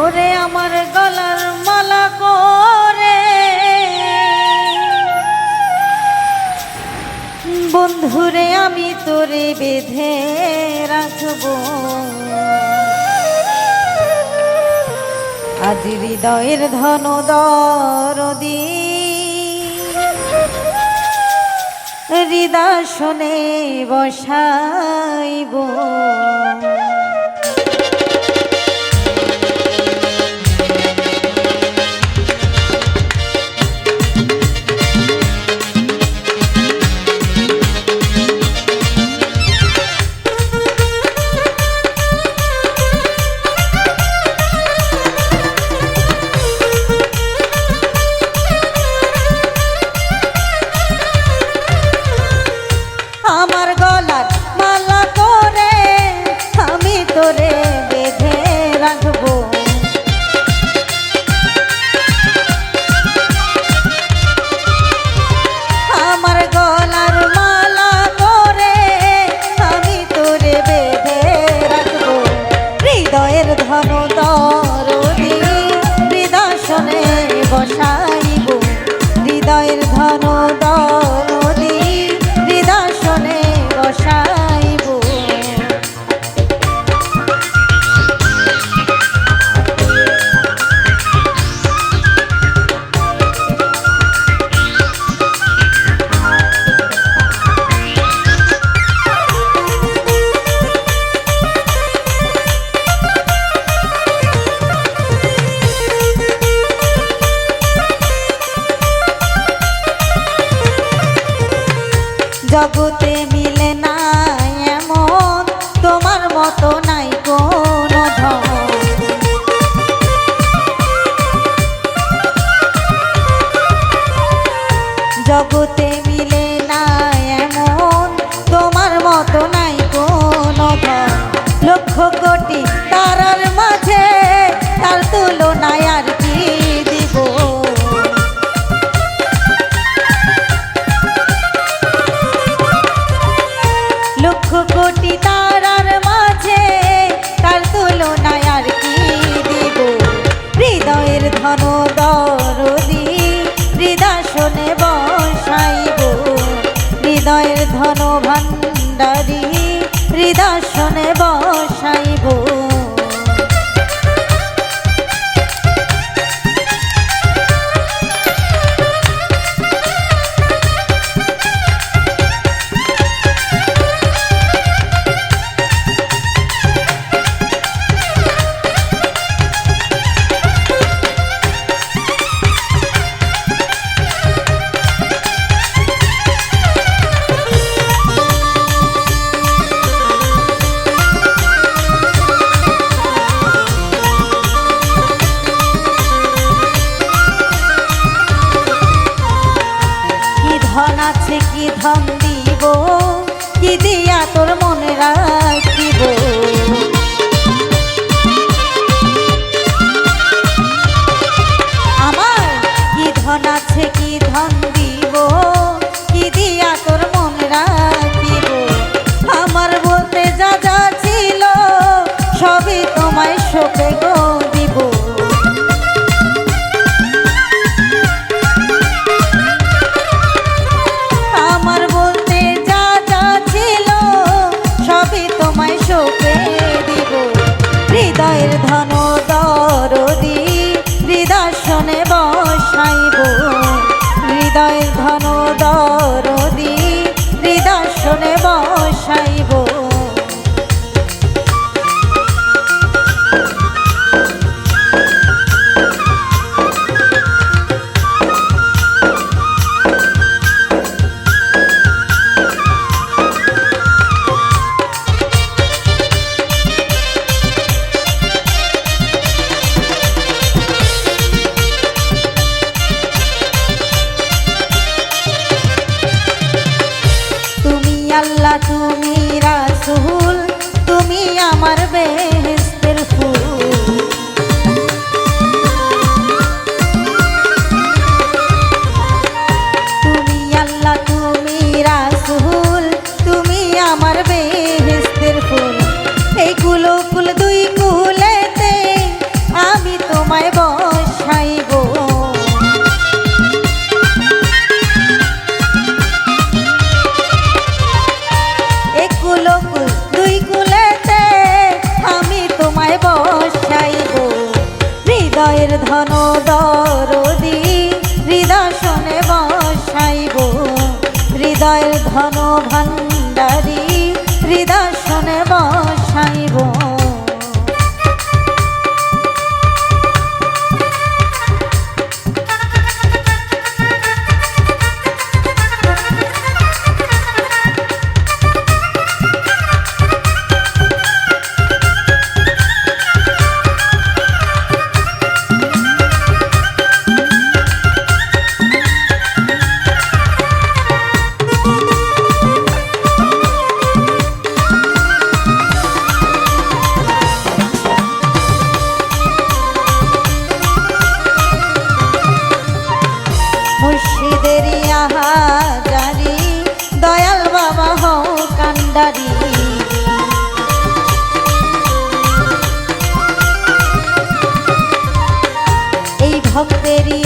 ওরে আমার গলার মালা করে বন্ধুরে আমি তোরে বেঁধে রাখবো, আজ হৃদয়ের ধন দরদি হৃদয় বসাইব। আমার গলার মালা করে আমি তোরে বেঁধে রাখবো, আমার গলার মালা করে আমি তোরে বেঁধে রাখবো, হৃদয়ের ধন দরদি হৃদয় শোনে বসাইব, হৃদয়ের ধন দরদি হৃদয় শোনে বসাইব। জগতে মিলে না এমন তোমার মতো নাই কোনো ধন, জগতে মিলে না এমন তোমার মতো নাই কোনো ধন, লক্ষ কোটি তারার মাঝে তার তুলনায় আর কি দিব। ধন দরদি হৃদয়নে বসাইব, হৃদয়ের ধন ভাণ্ডারী হৃদয়নে বসাইব। মুর্শিদের আহাজারি দয়াল বাবা হও কান্ডারি, এই ভক্তেরই